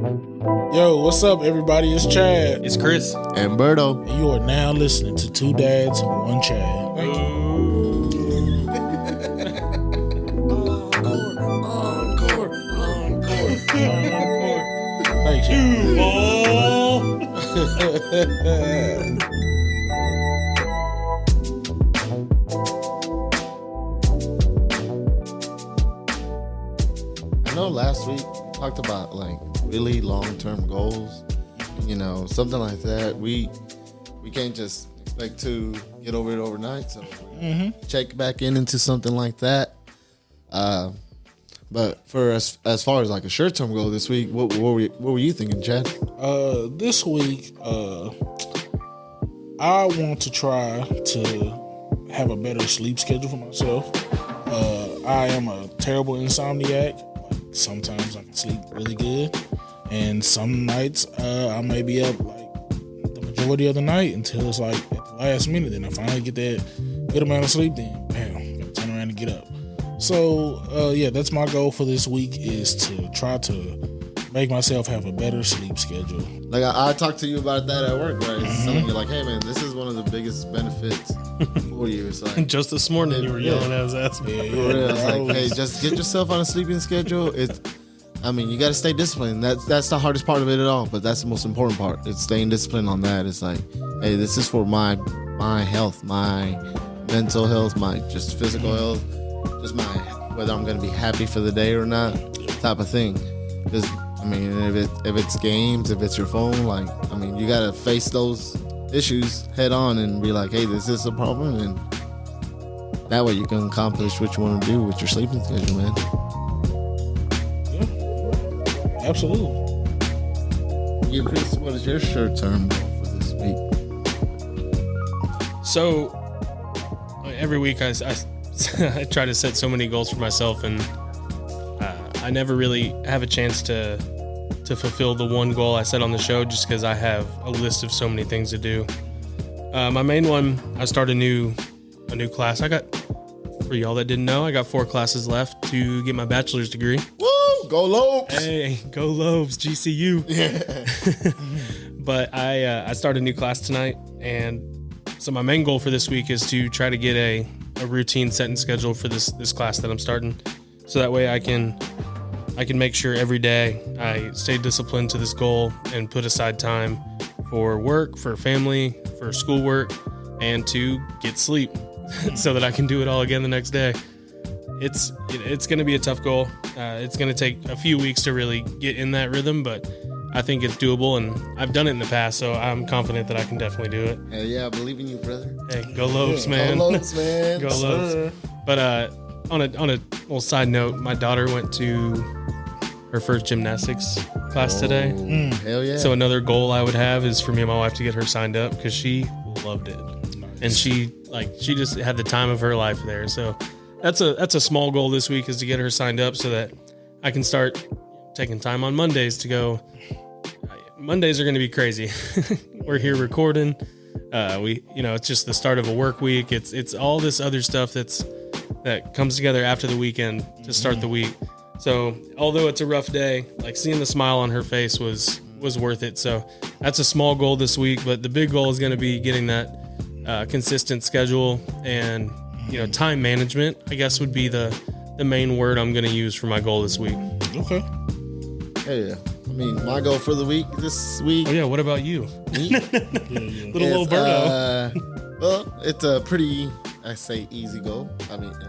Yo, what's up, everybody? It's Chad. It's Kris. And Alberto. And you are now listening to Two Dads, One Chad. Thank you. Thank you. I know last week we talked about like really long-term goals, something like that. We can't just expect to get over it overnight, so check back into something like that. But for as far as like a short-term goal this week, what were you thinking, Chad? This week, I want to try to have a better sleep schedule for myself. I am a terrible insomniac. Like, sometimes I can sleep really good, and some nights I may be up like the majority of the night until it's like at the last minute. Then I finally get that good amount of sleep. Then bam, gotta turn around and get up. So that's my goal for this week, is to try to make myself have a better sleep schedule. Like I talked to you about that at work, right? Telling you like, hey man, this is one of the biggest benefits for you. It's like Just this morning you were yelling at his ass. I was like, hey, just get yourself on a sleeping schedule. You got to stay disciplined. That's the hardest part of it at all, but that's the most important part. It's staying disciplined on that. It's like, hey, this is for my health, my mental health, my just physical health, just my whether I'm gonna be happy for the day or not, type of thing. Because if it's games, if it's your phone, you gotta face those issues head on and be like, hey, this is a problem, and that way you can accomplish what you want to do with your sleeping schedule, man. Yeah, absolutely. You, Kris, what is your short-term goal for this week? So every week I I try to set so many goals for myself, and I never really have a chance to fulfill the one goal I set on the show, just because I have a list of so many things to do. My main one, I start a new class. For y'all that didn't know, I got 4 classes left to get my bachelor's degree. Woo! Go Lobes! Hey, go Lobes, GCU. Yeah. But I start a new class tonight, and so my main goal for this week is to try to get a routine set and schedule for this class that I'm starting, so that way I can make sure every day I stay disciplined to this goal and put aside time for work, for family, for schoolwork, and to get sleep so that I can do it all again the next day. It's going to be a tough goal. It's going to take a few weeks to really get in that rhythm, but I think it's doable, and I've done it in the past, so I'm confident that I can definitely do it. Hell yeah, I believe in you, brother. Hey, go Lobes, man. Go Lobes, man. Go Lobes. But on a little side note, my daughter went to her first gymnastics class today. Hell yeah. So another goal I would have is for me and my wife to get her signed up, because she loved it. Nice. And she just had the time of her life there. So that's a small goal this week, is to get her signed up so that I can start taking time on Mondays to go. Mondays are going to be crazy. We're here recording. It's just the start of a work week. It's all this other stuff that comes together after the weekend to start the week. So although it's a rough day, like seeing the smile on her face was worth it. So that's a small goal this week, but the big goal is going to be getting that consistent schedule, and time management, I guess, would be the main word I'm going to use for my goal this week. Okay. Hey, yeah. My goal for the week this week. Oh yeah, what about you? Little Alberto. Well, it's a pretty, I say, easy goal.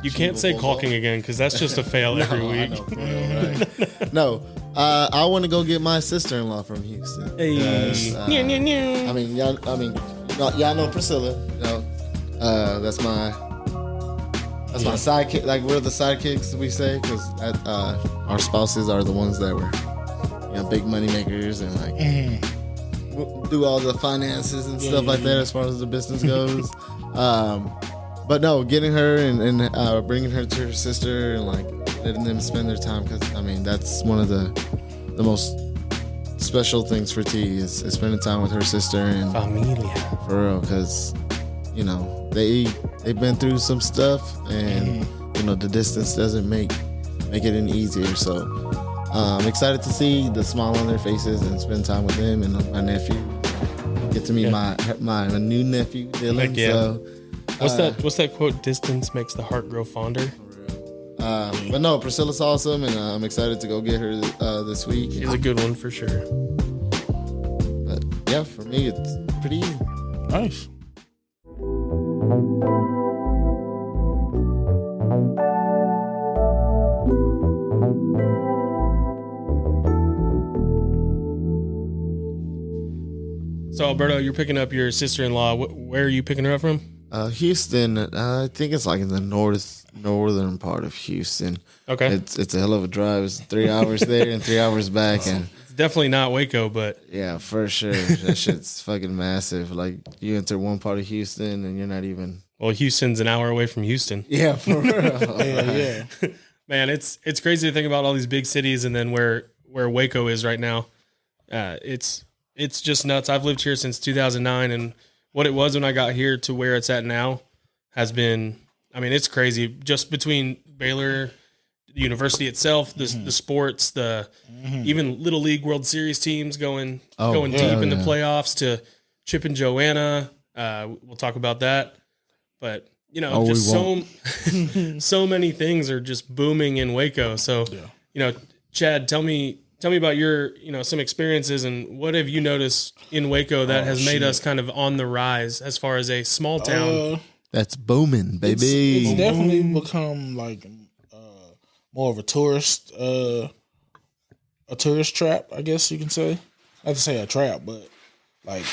You can't say caulking again, because that's just a fail every week. I know, right? No, I want to go get my sister-in-law from Houston. Hey. Y'all know Priscilla. That's my sidekick. Like, we're the sidekicks, we say, because our spouses are the ones that were big money makers and do all the finances and stuff like that as far as the business goes. But no, getting her and bringing her to her sister and letting them spend their time, because that's one of the most special things for T is spending time with her sister and familia, for real, because they've been through some stuff, and the distance doesn't make it any easier. So I'm excited to see the smile on their faces and spend time with them and my nephew. Get to meet my new nephew Dylan. Heck yeah. So What's that quote? Distance makes the heart grow fonder. but no, Priscilla's awesome, and I'm excited to go get her this week. She's a good one for sure. But yeah, for me, it's pretty easy. Nice. So Alberto, you're picking up your sister-in-law. Where are you picking her up from? Houston, I think it's like in the northern part of Houston. Okay. It's a hell of a drive. It's 3 hours there and 3 hours back, and It's definitely not Waco, but yeah, for sure, that shit's fucking massive. Like you enter one part of Houston and you're not even. well, Houston's an hour away from Houston. Yeah, for real. Yeah. Man, it's crazy to think about all these big cities and then where Waco is right now. It's just nuts. I've lived here since 2009, and what it was when I got here to where it's at now has been, I mean, it's crazy. Just between Baylor University itself, the sports, even Little League World Series teams going deep in the playoffs to Chip and Joanna. We'll talk about that. But, you know, just so many things are just booming in Waco. So, you know, Chad, tell me about your, you know, some experiences and what have you noticed in Waco that has made us kind of on the rise as far as a small town? That's booming, baby. It's definitely become like more of a tourist trap, I guess you can say. Not to say a trap, but like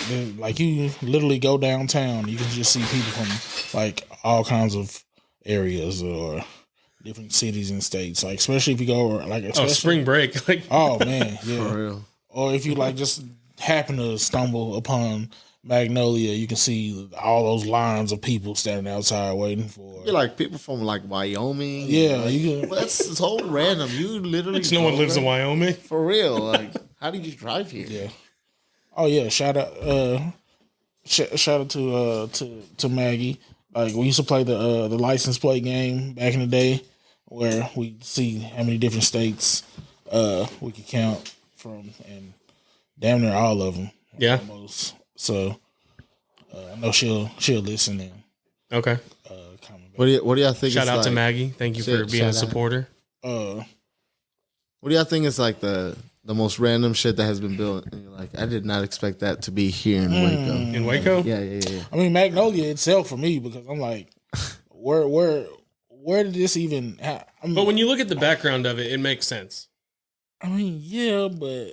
you literally go downtown, you can just see people from like all kinds of areas or different cities and states. Like especially if you go like Spring break, like oh man, yeah. For real. Or if you like just happen to stumble upon Magnolia, you can see all those lines of people standing outside waiting for. You're like people from like Wyoming. Yeah, like, you can. that's so random. You literally no one lives in Wyoming. For real. Like, how did you drive here? Yeah. Oh yeah. Shout out to Maggie. Like we used to play the license plate game back in the day, where we see how many different states we could count from, and damn near all of them. Yeah. Almost. So I know she'll listen and Okay. comment back. What do y'all think? Shout is out to like- Maggie. Thank you for being a shout out. supporter. What do y'all think is like the most random shit that has been built? And you're like, I did not expect that to be here in Waco. In Waco? Yeah. I mean Magnolia itself for me, because I'm like, where did this even happen? But when you look at the background of it, it makes sense. I mean, yeah, but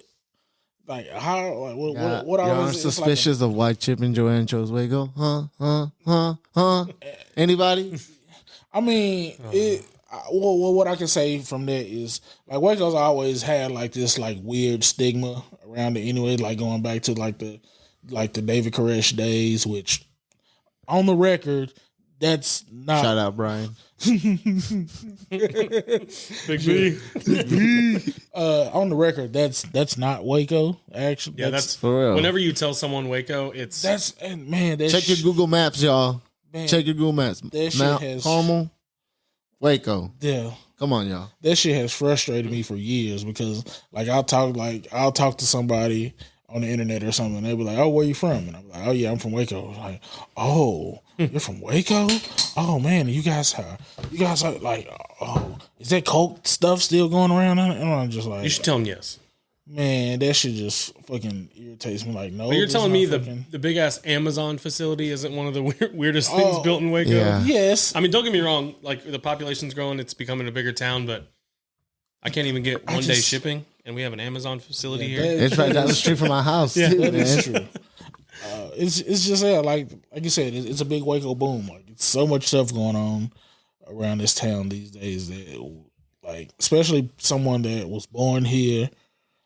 like how? Like, what y'all are aren't suspicious of why Chip and Joanna chose Waco? Huh? Anybody? I mean, what I can say from that is like Waco's always had like this like weird stigma around it anyway. Like going back to like the David Koresh days, which on the record, that's not. Shout out, Brian. Big B. On the record, that's not Waco. Actually, Yeah, that's For real. whenever you tell someone Waco, it's and man, that Check your Google Maps, y'all. man, Check your Google Maps. that shit Mount has- Carmel, Waco. Yeah, Come on, y'all. that shit has frustrated me for years because like I'll talk to somebody on the internet or something, and they'll be like, "Oh, where you from?" And I'm like, "Oh yeah, I'm from Waco." Like, "Oh, you're from Waco? Oh man, you guys are like, oh, is that coke stuff still going around?" And I'm just like, you should tell them yes. man, that shit just fucking irritates me. Like, no, But you're this telling me not the big ass Amazon facility isn't one of the weirdest things built in Waco? Yeah. yes. I mean, don't get me wrong. Like the population's growing, it's becoming a bigger town, but I can't even get one day shipping, and we have an Amazon facility here. It's right down the street from my house, too, That man. is true. It's just like you said, it's a big Waco boom. Like it's so much stuff going on around this town these days that, like, especially someone that was born here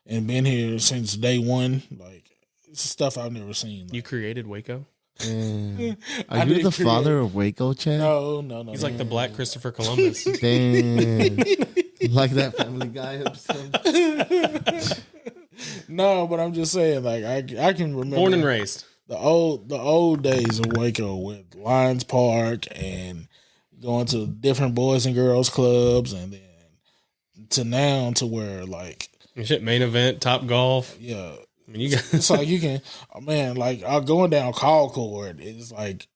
and been here since day one. Like it's stuff I've never seen. Like, You created Waco? Damn. I Are you didn't the create father of Waco, Chad? no. He's like the Black Christopher Columbus. Damn. Like that Family Guy episode. No, but I'm just saying, like I can remember Born and raised. the old days of Waco with Lions Park and going to different boys and girls clubs, and then to now to where like Shit, main event, Top Golf. Yeah. I mean, you got It's like you can, man, like going down Concord is like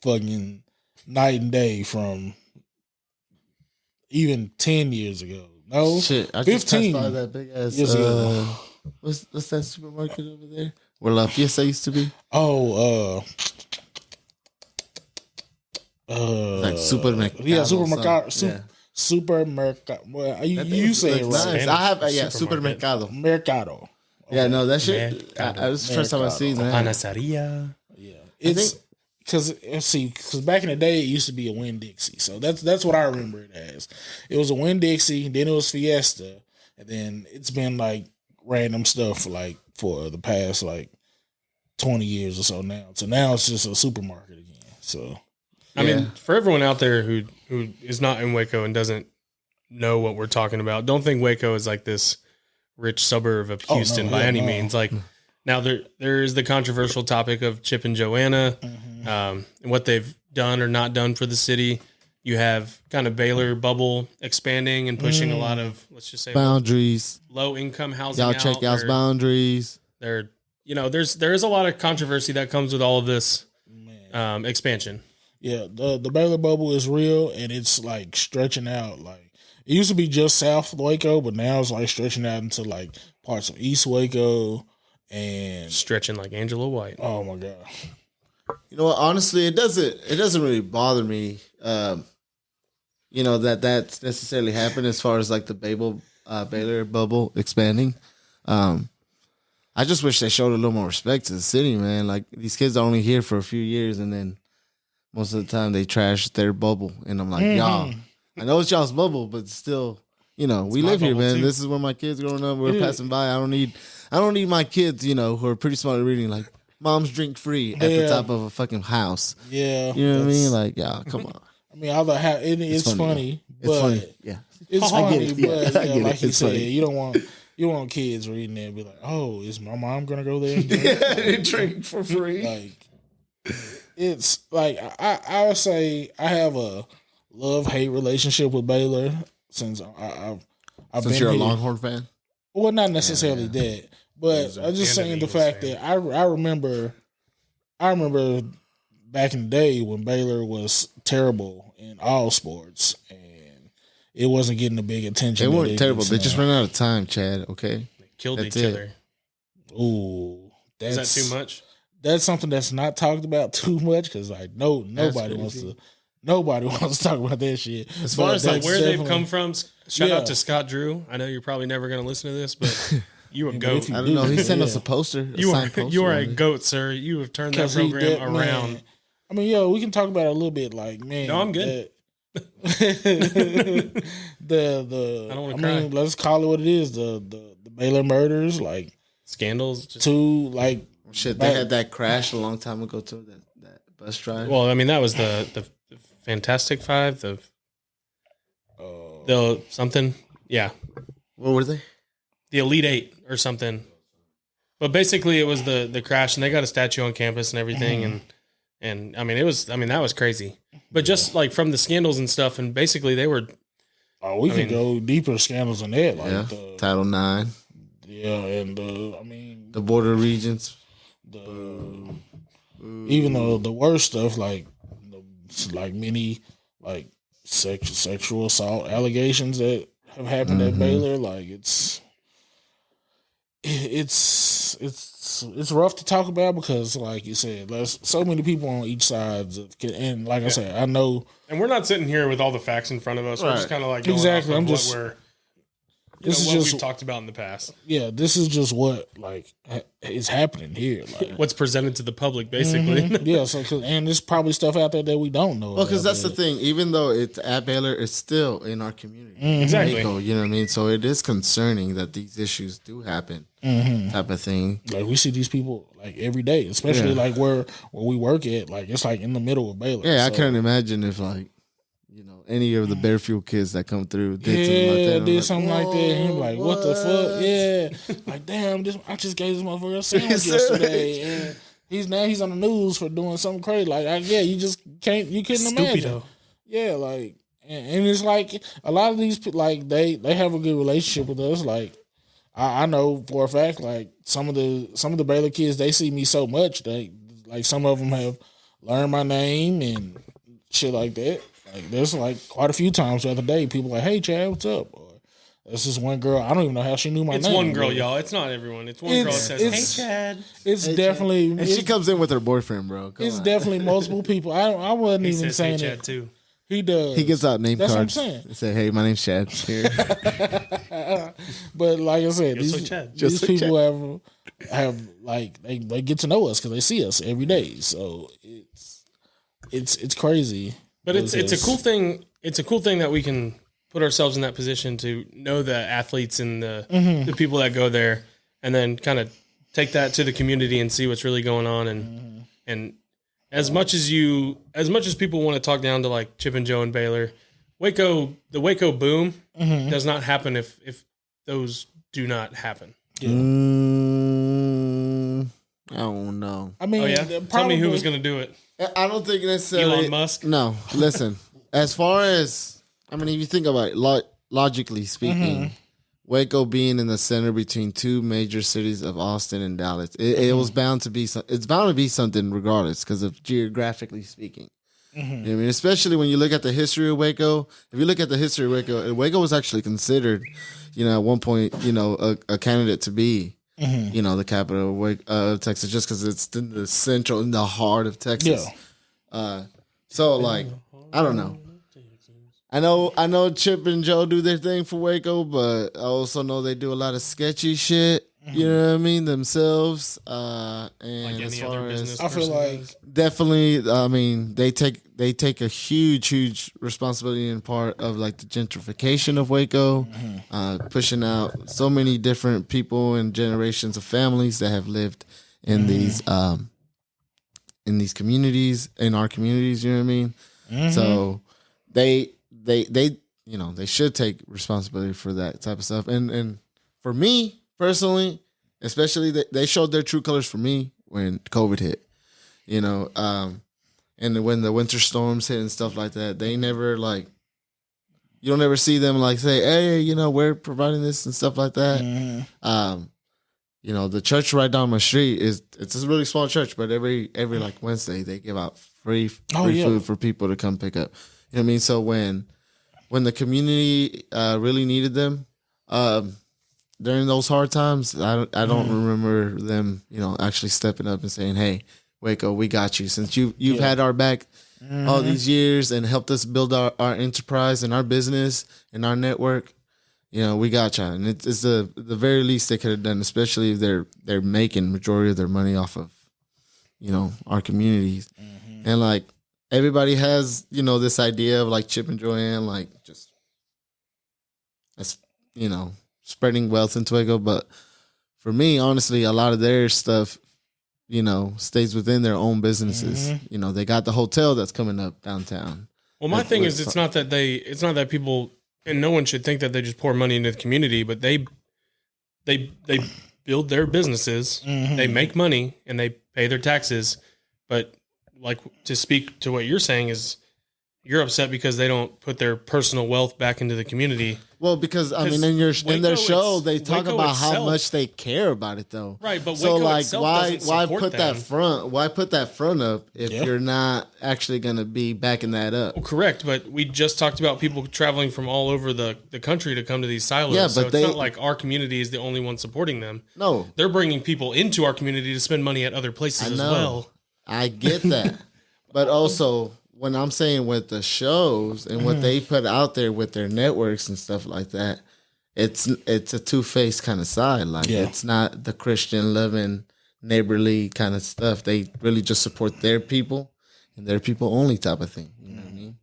fucking night and day from even 10 years ago. No, Shit, I 15 just passed by that big ass. years ago. What's that supermarket over there where La Fiesta used to be? Oh, Like supermercado. Yeah, supermercado. Supermercado. Well, you say it right. Nice. I have supermercado. Mercado. Yeah, no, that shit. It was the first time I seen that. Panaceria. Yeah, it's because back in the day it used to be a Winn-Dixie, so that's what I remember it as. It was a Winn-Dixie, then it was Fiesta, and then it's been like random stuff for the past 20 years or so now. So now it's just a supermarket again. So I mean, for everyone out there who is not in Waco and doesn't know what we're talking about, don't think Waco is like this rich suburb of Houston by any means. Like now there is the controversial topic of Chip and Joanna, and what they've done or not done for the city. You have kind of Baylor bubble expanding and pushing a lot of, let's just say, boundaries, low income housing. Y'all check y'all's boundaries. There is a lot of controversy that comes with all of this expansion. Yeah, the Baylor bubble is real, and it's like stretching out. Like it used to be just South Waco, but now it's like stretching out into like parts of East Waco and stretching like Angela White. Oh my god! You know what? Honestly, it doesn't really bother me. That's necessarily happened as far as like the Baylor bubble expanding. I just wish they showed a little more respect to the city, man. Like these kids are only here for a few years, and then most of the time they trash their bubble, and I'm like, y'all, I know it's y'all's bubble, but still, we live here, man. Too. This is where my kids growing up. We're passing by. I don't need my kids, who are pretty smart at reading, like moms drink free at the top of a fucking house. Yeah, you know what I mean? Like, yeah, come on. I mean, it's funny, but it's funny. Yeah, it's funny, but like you said, funny. you don't want kids reading it and be like, oh, is my mom gonna go there and drink for free? Like, it's like I would say I have a love-hate relationship with Baylor since I've since been you're here. a Longhorn fan. Well, not necessarily that, but I'm just saying the fact that I remember back in the day when Baylor was terrible in all sports and it wasn't getting the big attention. They weren't terrible. They just ran out of time, Chad. Okay, they killed each other. Ooh, is that too much? That's something that's not talked about too much because nobody wants to talk about that shit. As far as like where they've come from, shout out to Scott Drew. I know you're probably never going to listen to this, but you a goat. I don't know. He sent us a poster. You are a goat, sir. You have turned that program around. Man. I mean, we can talk about it a little bit. Like, man, no, I'm good. I don't want to cry. Mean, let's call it what it is. The Baylor murders, like scandals. Shit, they had that crash a long time ago too. That bus drive. Well, I mean, that was the Fantastic Five. The something. Yeah. What were they? The Elite Eight or something. But basically, it was the crash, and they got a statue on campus and everything, and I mean, that was crazy. But just like from the scandals and stuff, and basically they were. Oh, we could go deeper scandals than that, like Title IX. Yeah, and the border regions. Even though the worst stuff, like many like sexual assault allegations that have happened at Baylor, like it's rough to talk about because, like you said, there's so many people on each side, and like I said, I know, and we're not sitting here with all the facts in front of us. We're just kind of like going exactly. Off of I'm just. This is what we've talked about in the past. Yeah, this is just what is happening here. Like, what's presented to the public, basically. Yeah, and there's probably stuff out there that we don't know. Well, because that's the thing. Even though it's at Baylor, it's still in our community. Exactly. Waco, you know what I mean? So it is concerning that these issues do happen. Type of thing. Like we see these people like every day, especially like where we work at. Like it's like in the middle of Baylor. Yeah, so. I couldn't imagine if any of the Barefield kids that come through did something like that. And you're like, what the fuck? Yeah. Like, damn, I just gave this motherfucker a sandwich yesterday. And he's on the news for doing something crazy. Like, you just couldn't imagine. Stupido. Yeah, like, and it's like a lot of these, like, they have a good relationship with us. Like, I know for a fact, like some of the Baylor kids, they see me so much. They like some of them have learned my name and shit like that. Like there's like quite a few times the other day, people like, "Hey, Chad, what's up?" Or this is one girl. I don't even know how she knew my name. It's one girl, y'all. It's not everyone. It's one girl that says, "Hey, Chad." It's definitely. And she comes in with her boyfriend, bro. It's definitely multiple people. I wasn't even saying hey, it. Chad too. He does. He gives out name That's cards. what I'm saying. They say, "Hey, my name's Chad." Here. But like I said, Chad. these people have like they get to know us because they see us every day. So it's crazy. But it's a cool thing. It's a cool thing that we can put ourselves in that position to know the athletes and the people that go there, and then kind of take that to the community and see what's really going on. And as much as people want to talk down to like Chip and Joe and Baylor, the Waco boom does not happen if those do not happen. Yeah. I don't know. I mean, Tell me who was going to do it. I don't think necessarily Elon Musk. No, listen. As far as if you think about it, logically speaking, Waco being in the center between two major cities of Austin and Dallas, it was bound to be. It's bound to be something regardless, because of geographically speaking. You know what I mean, especially when you look at the history of Waco. If you look at the history of Waco was actually considered, at one point, a candidate to be, the capital of Texas, just because it's in the central, in the heart of Texas. Yeah. So like, I don't know. I know Chip and Joe do their thing for Waco, but I also know they do a lot of sketchy shit. You know what I mean, themselves. And Like as any far other as business I feel person like does. definitely, they take a huge responsibility in part of like the gentrification of Waco, pushing out so many different people and generations of families that have lived in these communities, in our communities. You know what I mean? So they should take responsibility for that type of stuff. And for me personally, especially, they showed their true colors for me when COVID hit, and when the winter storms hit and stuff like that. They never you don't ever see them say, hey, we're providing this and stuff like that. The church right down my street it's a really small church, but every Wednesday they give out free food for people to come pick up. You know what I mean? So when the community really needed them during those hard times, I don't remember them, actually stepping up and saying, "Hey, Waco, we got you. Since you've had our back all these years and helped us build our enterprise and our business and our network, we got you." And it's the very least they could have done, especially if they're making majority of their money off of, our communities. And everybody has, this idea of Chip and Joanna, just as spreading wealth into Waco. But for me, honestly, a lot of their stuff, stays within their own businesses. They got the hotel that's coming up downtown. Well, my thing is, it's not that people, and no one should think that they just pour money into the community, but they build their businesses, they make money, and they pay their taxes. But to speak to what you're saying is, you're upset because they don't put their personal wealth back into the community. Well, because in their show they talk about how much they care about it, though. Right, but Waco why put that front? Why put that front up if you're not actually going to be backing that up? Well, correct, but we just talked about people traveling from all over the country to come to these silos. Yeah, so but it's not like our community is the only one supporting them. No, they're bringing people into our community to spend money at other places as well. I get that, but also, when I'm saying with the shows and what they put out there with their networks and stuff like that, it's a two-faced kind of side. It's not the Christian loving, neighborly kind of stuff. They really just support their people and their people only type of thing. You know what I mean?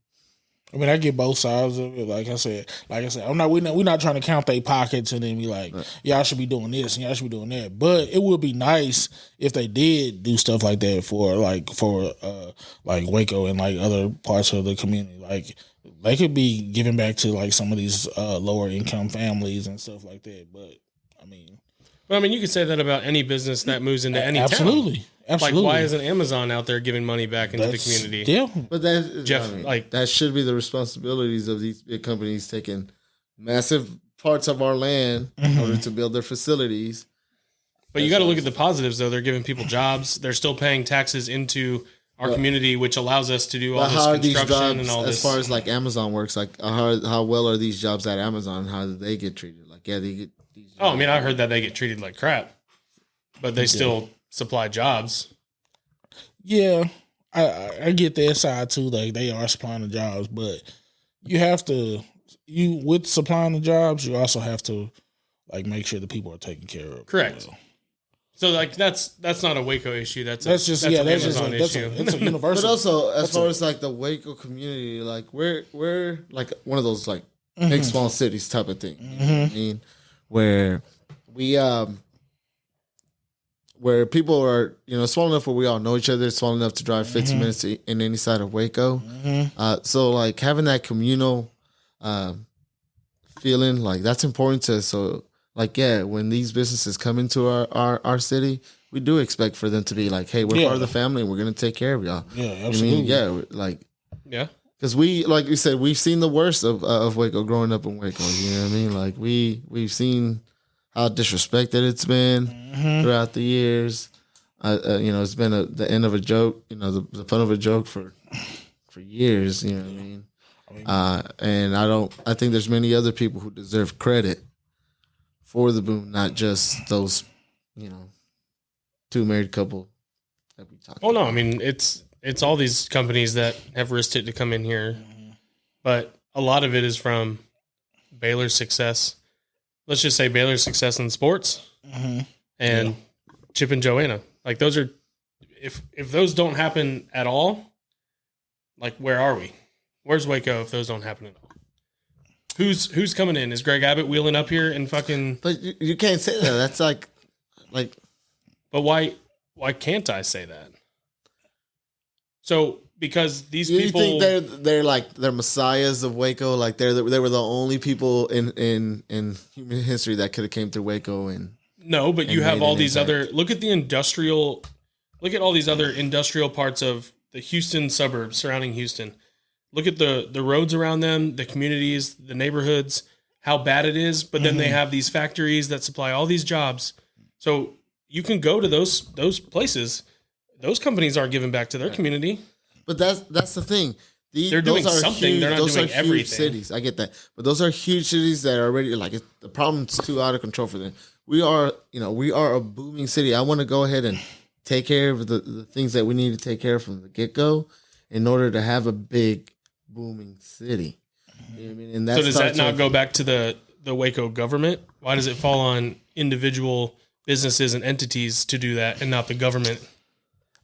I get both sides of it. Like I said, we're not trying to count their pockets and then be like, y'all should be doing this and y'all should be doing that. But it would be nice if they did do stuff like that for Waco and other parts of the community. They could be giving back to some of these lower income families and stuff like that. But you could say that about any business that moves into any town. Absolutely. Why isn't Amazon out there giving money back into the community? Yeah, but that should be the responsibilities of these big companies taking massive parts of our land in order to build their facilities. But you got to look at the positives, though. They're giving people jobs. They're still paying taxes into our community, which allows us to do all this construction and all this. As far as like Amazon works, like how well are these jobs at Amazon? How do they get treated? Like, yeah, they get these jobs. Oh, I mean, I heard that they get treated like crap, but they still supply jobs. Yeah, I get that side too. Like they are supplying the jobs, but you have to with supplying the jobs, you also have to like make sure the people are taken care of. Correct. So like that's not a Waco issue. That's an Amazon issue. It's a universal. But also, as far as like the Waco community, like we're like one of those like big small cities type of thing. You know what I mean, where we where people are, small enough where we all know each other, small enough to drive 15 minutes in any side of Waco. So like having that communal feeling, like that's important to us. So like, yeah, when these businesses come into our city, we do expect for them to be like, hey, we're part of the family and we're going to take care of y'all. Yeah, absolutely. I mean, because we, like you said, we've seen the worst of Waco growing up in Waco. You know what I mean? Like we've seen how disrespected it's been throughout the years. It's been the end of a joke, the fun of a joke for years. You know what I mean? And I think there's many other people who deserve credit for the boom, not just those, two married couple that we talked about. Oh no, I mean it's all these companies that have risked it to come in here, but a lot of it is from Baylor's success. Let's just say Baylor's success in sports and Chip and Joanna. Like those are, if those don't happen at all, like where are we? Where's Waco if those don't happen at all? Who's coming in? Is Greg Abbott wheeling up here and fucking? But you can't say that. That's like. But why can't I say that? So because these people, you think they're like they're messiahs of Waco, like they were the only people in human history that could have came through Waco and. No, but you have all these other. Look at all these other industrial parts of the Houston suburbs surrounding Houston. Look at the roads around them, the communities, the neighborhoods, how bad it is. But then they have these factories that supply all these jobs. So you can go to those places. Those companies aren't giving back to their community. But that's the thing. They're doing something. They're not doing everything. Cities. I get that. But those are huge cities that are already like the problem's too out of control for them. We are a booming city. I want to go ahead and take care of the things that we need to take care of from the get-go in order to have a big booming city. You know what I mean? And so does that not go back to the Waco government? Why does it fall on individual businesses and entities to do that and not the government?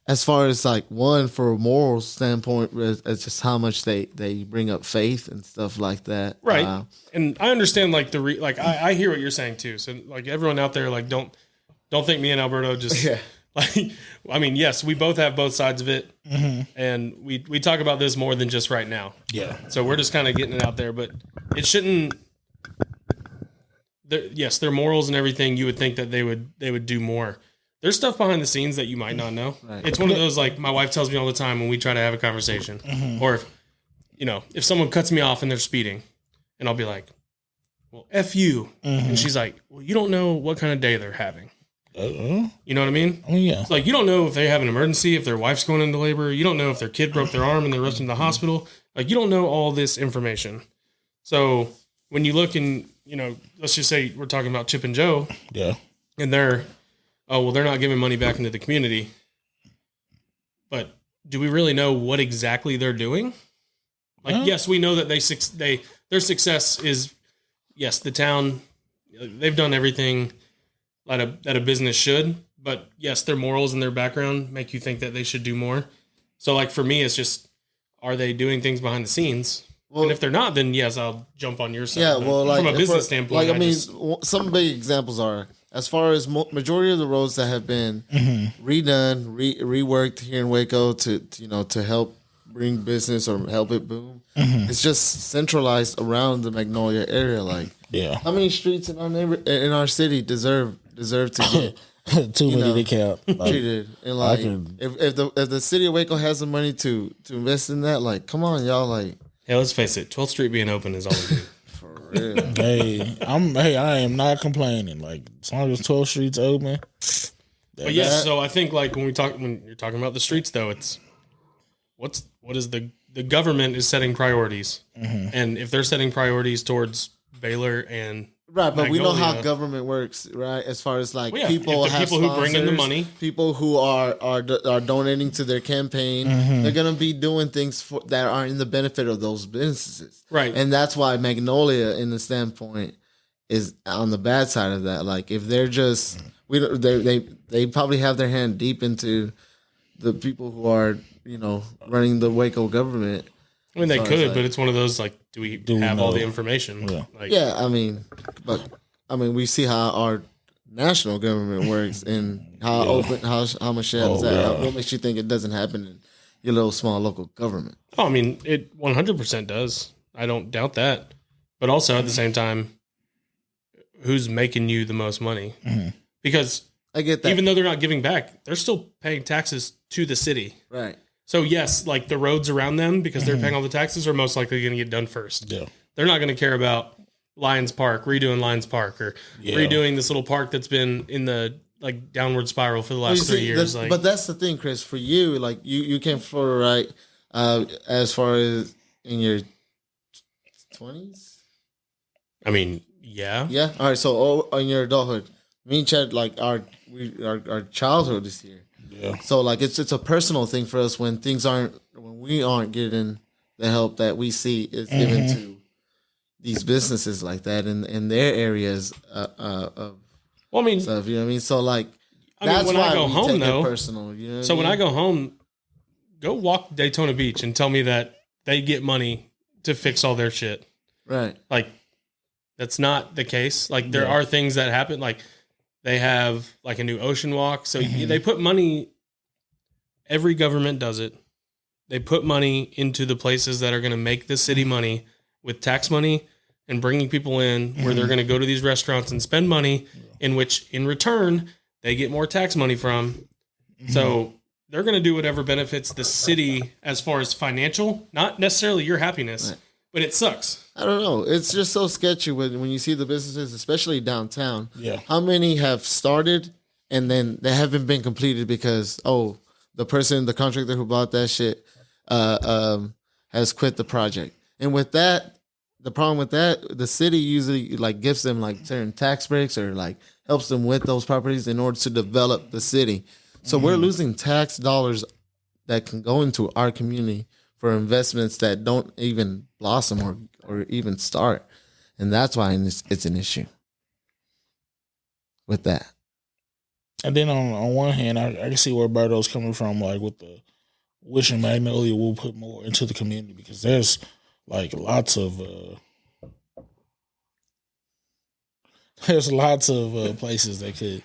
As far as like one for a moral standpoint, it's just how much they bring up faith and stuff like that. Right. And I understand like I hear what you're saying too. So like everyone out there, like don't think me and Alberto just like, I mean, yes, we both have both sides of it. And we talk about this more than just right now. Yeah. So we're just kind of getting it out there, but it shouldn't, yes, their morals and everything, you would think that they would do more. There's stuff behind the scenes that you might not know. Right. It's one of those, like my wife tells me all the time when we try to have a conversation, or if someone cuts me off and they're speeding, and I'll be like, "Well, F you," and she's like, "Well, you don't know what kind of day they're having." You know what I mean? Oh yeah. It's like you don't know if they have an emergency, if their wife's going into labor. You don't know if their kid broke their arm and they're rushed into the hospital. Like you don't know all this information. So when you look and let's just say we're talking about Chip and Joe, and they're not giving money back into the community. But do we really know what exactly they're doing? Like, yes, we know that their success is, yes, the town, they've done everything that a business should. But yes, their morals and their background make you think that they should do more. So like for me, it's just, are they doing things behind the scenes? Well, and if they're not, then yes, I'll jump on your side. Yeah, well, like from a business standpoint, some big examples are, as far as majority of the roads that have been redone, reworked here in Waco to help bring business or help it boom, it's just centralized around the Magnolia area. Like, how many streets in our city deserve to get too many to count treated? And like, if the city of Waco has the money to invest in that, like, come on, y'all, like. Yeah, let's face it. 12th Street being open is all we do. For I am not complaining. Like as long as 12th Street's open. But yes, so I think like when you're talking about the streets though, it's what is the government is setting priorities, and if they're setting priorities towards Baylor and right, but we know how Magnolia, government works, right? As far as like well, people if the have people who bring in the sponsors, money, people who are donating to their campaign, they're gonna be doing things that are in the benefit of those businesses, right? And that's why Magnolia, in the standpoint, is on the bad side of that. Like if they're just they probably have their hand deep into the people who are running the Waco government. I mean, they could, but it's one of those like, do we have all the information? Yeah. Like, Yeah, I mean, we see how our national government works and how open, how much shit is that. yeah. What makes you think it doesn't happen in your little small local government? Oh, I mean, it 100% does. I don't doubt that. But also at the same time, who's making you the most money? Because I get that. even though they're not giving back, they're still paying taxes to the city. Right. So yes, like the roads around them, because they're paying all the taxes, are most likely going to get done first. Yeah. They're not going to care about Lions Park, redoing Lions Park, or redoing this little park that's been in the like downward spiral for the last 3 years. But that's the thing, Chris. For you, like you came forward, right? As far as in your 20s. I mean, yeah. Yeah. All right. So in your adulthood, me and Chad, like our childhood is here. Yeah. So like it's a personal thing for us when we aren't getting the help that we see is given to these businesses like that in their areas of Well, I mean, stuff. You know what I mean? So like that's that's when why I go we home take though. it personal. You know. So when I go home, go walk Daytona Beach and tell me that they get money to fix all their shit. right. Like that's not the case. Like there are things that happen. Like they have like a new ocean walk. So they put money. Every government does it. They put money into the places that are going to make the city money with tax money and bringing people in where they're going to go to these restaurants and spend money in which in return they get more tax money from. So they're going to do whatever benefits the city as far as financial, not necessarily your happiness, but it sucks. I don't know. It's just so sketchy when you see the businesses, especially downtown. Yeah. How many have started and then they haven't been completed because the contractor who bought that shit has quit the project. And with that, the problem with that, the city usually like gives them like certain tax breaks or like helps them with those properties in order to develop the city. So we're losing tax dollars that can go into our community for investments that don't even blossom or even start. And that's why it's an issue with that. And then on one hand, I can see where Berto's coming from, like with the wishing Magnolia will put more into the community because there's like lots of places that could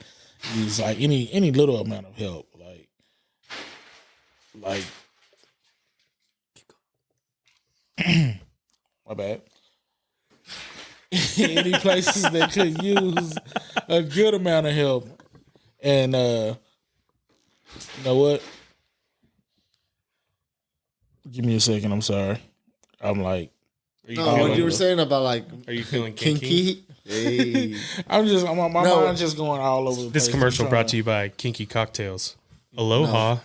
use like any little amount of help, like my bad. Any places that could use a good amount of help. And you know what? Give me a second. I'm sorry. I'm like, What you were saying about like, are you feeling kinky? Hey. my mind's just going all over the place. This commercial brought to you by Kinky Cocktails. Aloha.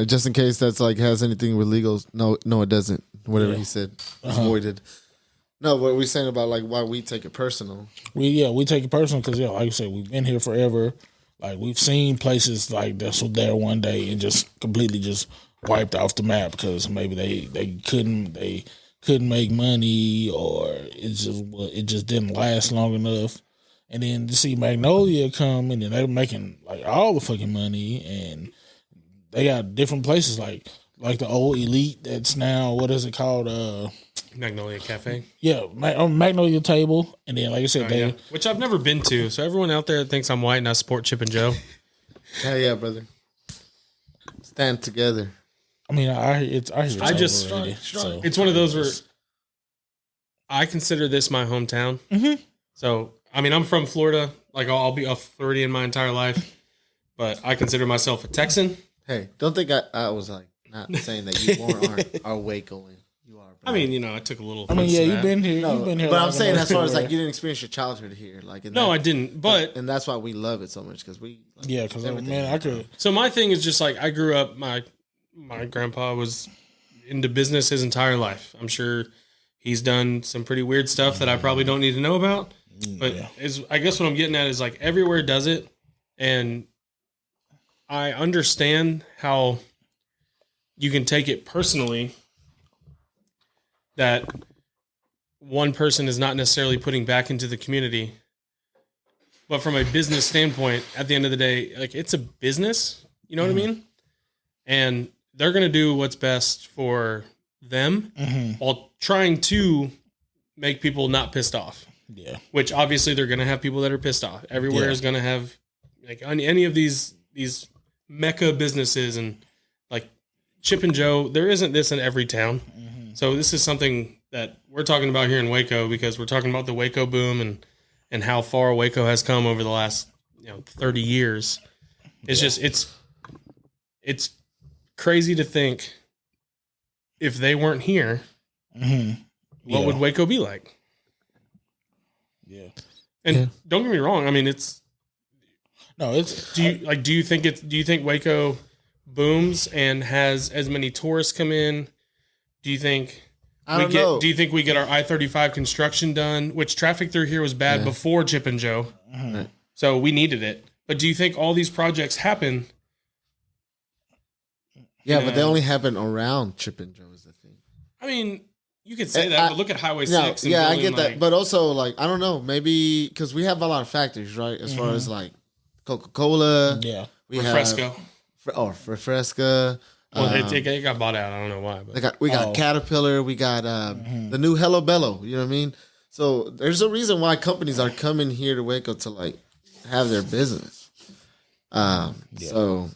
Just in case that's like has anything with legals. No, it doesn't. Whatever he said was voided. No, what we're saying about like why we take it personal. We take it personal because like you said, we've been here forever. Like we've seen places like this were there one day and just completely just wiped off the map because maybe they couldn't make money or it just didn't last long enough. And then to see Magnolia come and then they're making like all the fucking money and they got different places like the old Elite that's now what is it called? Magnolia Cafe. Yeah, Magnolia Table, and then like I said, which I've never been to. So everyone out there that thinks I'm white and I support Chip and Joe. Hell yeah, brother. Stand together. I mean, it's overrated, so. It's one of those where I consider this my hometown. Mm-hmm. So I mean, I'm from Florida. Like I'll be a Floridian my entire life, but I consider myself a Texan. Hey, don't think I was like not saying that you aren't Wacoan. You are I mean, I took a little. I mean, yeah, you've you've been here. But I'm saying as far as like you didn't experience your childhood here, like no, I didn't. But and that's why we love it so much because we because man, I could. So my thing is just like I grew up. My grandpa was into business his entire life. I'm sure he's done some pretty weird stuff that I probably don't need to know about. But I guess what I'm getting at is like everywhere does it, and I understand how you can take it personally that one person is not necessarily putting back into the community. But from a business standpoint, at the end of the day, like it's a business, you know what I mean? And they're going to do what's best for them while trying to make people not pissed off. Yeah. Which obviously they're going to have people that are pissed off. Everywhere is going to have like on any of these mecca businesses and like Chip and Joe, there isn't this in every town. So this is something that we're talking about here in Waco because we're talking about the Waco boom and how far Waco has come over the last 30 years. It's just it's crazy to think if they weren't here, what would Waco be like? Yeah. And don't get me wrong, I mean do you think Waco booms and has as many tourists come in? Do you think do you think we get our I-35 construction done? Which traffic through here was bad before Chip and Joe. So we needed it. But do you think all these projects happen? Yeah, but they only happen around Chip and Joe is the thing. I mean, you could say that, but look at Highway 6. And I get that. But also, like, I don't know, maybe because we have a lot of factories, right? As far as like Coca-Cola. Yeah. We Refresco. Refresca. Well, it got bought out. I don't know why. But. We got Caterpillar. We got the new Hello Bello. You know what I mean? So there's a reason why companies are coming here to Waco to like have their business. So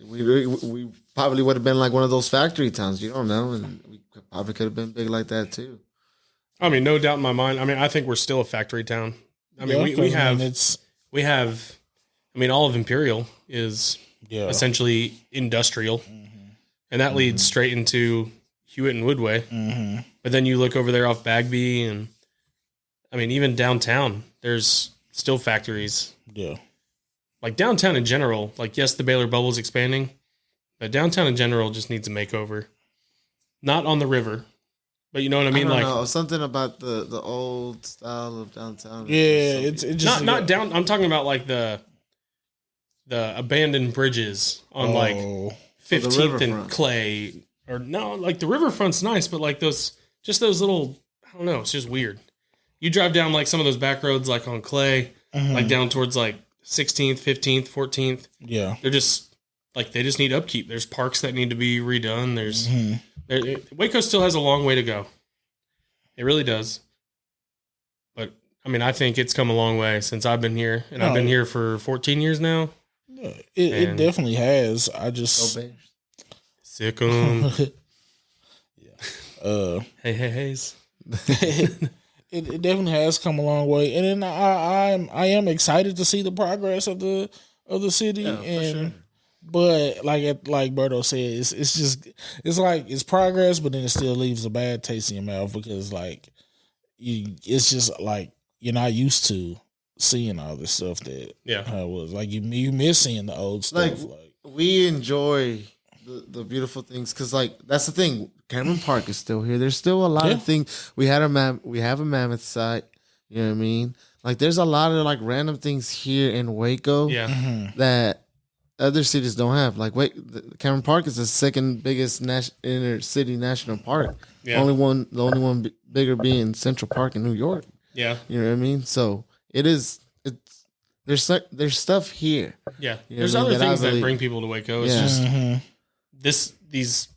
we probably would have been like one of those factory towns. You don't know, and we probably could have been big like that too. I mean, no doubt in my mind. I mean, I think we're still a factory town. I mean, we have. I mean, all of Imperial is essentially industrial. And that leads straight into Hewitt and Woodway. But then you look over there off Bagby, and I mean, even downtown, there's still factories. Yeah. Like downtown in general, like, yes, the Baylor bubble is expanding, but downtown in general just needs a makeover. Not on the river, but you know what I mean? I don't know. Something about the old style of downtown. Yeah, it's just not down. I'm talking about like the abandoned bridges on like 15th and Clay, or no, like the riverfront's nice, but like those little, I don't know, it's just weird. You drive down like some of those back roads, like on Clay, like down towards like 16th, 15th, 14th. Yeah. They're just like, they just need upkeep. There's parks that need to be redone. Waco still has a long way to go. It really does. But I mean, I think it's come a long way since I've been here, and I've been here for 14 years now. Yeah, it definitely has. I just sick 'em. Hey. It definitely has come a long way, and then I am excited to see the progress of the city, and but like Berto said, it's progress, but then it still leaves a bad taste in your mouth because like it's just like you're not used to seeing all this stuff that was like you miss seeing the old stuff. Like we enjoy the beautiful things because like that's the thing. Cameron Park is still here. There's still a lot of things. We have a Mammoth site. You know what I mean? Like there's a lot of like random things here in Waco that other cities don't have. Like Cameron Park is the second biggest inner city national park. Yeah. The only one bigger being Central Park in New York. Yeah, you know what I mean. So it's there's stuff here. Yeah, there's other things that bring people to Waco. It's just these.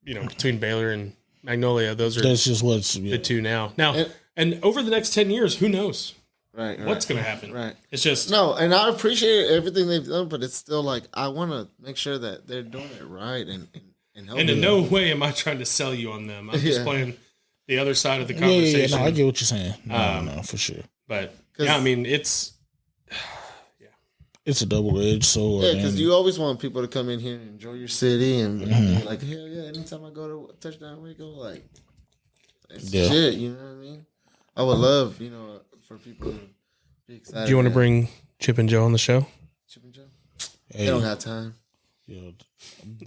You know, between Baylor and Magnolia, that's just what's the two now. And over the next 10 years, who knows? Right. What's going to happen? Right. It's just and I appreciate everything they've done, but it's still like I want to make sure that they're doing it right and And in no way am I trying to sell you on them. I'm just playing the other side of the conversation. Yeah, no, I get what you're saying. No, for sure. But yeah, I mean, it's it's a double-edged sword. Yeah, because you always want people to come in here and enjoy your city and be like, hell yeah, anytime I go to Touchdown Waco, like, it's shit, you know what I mean? I would love, for people to be excited. Do you want to bring Chip and Joe on the show? Chip and Joe? They don't have time. Yeah,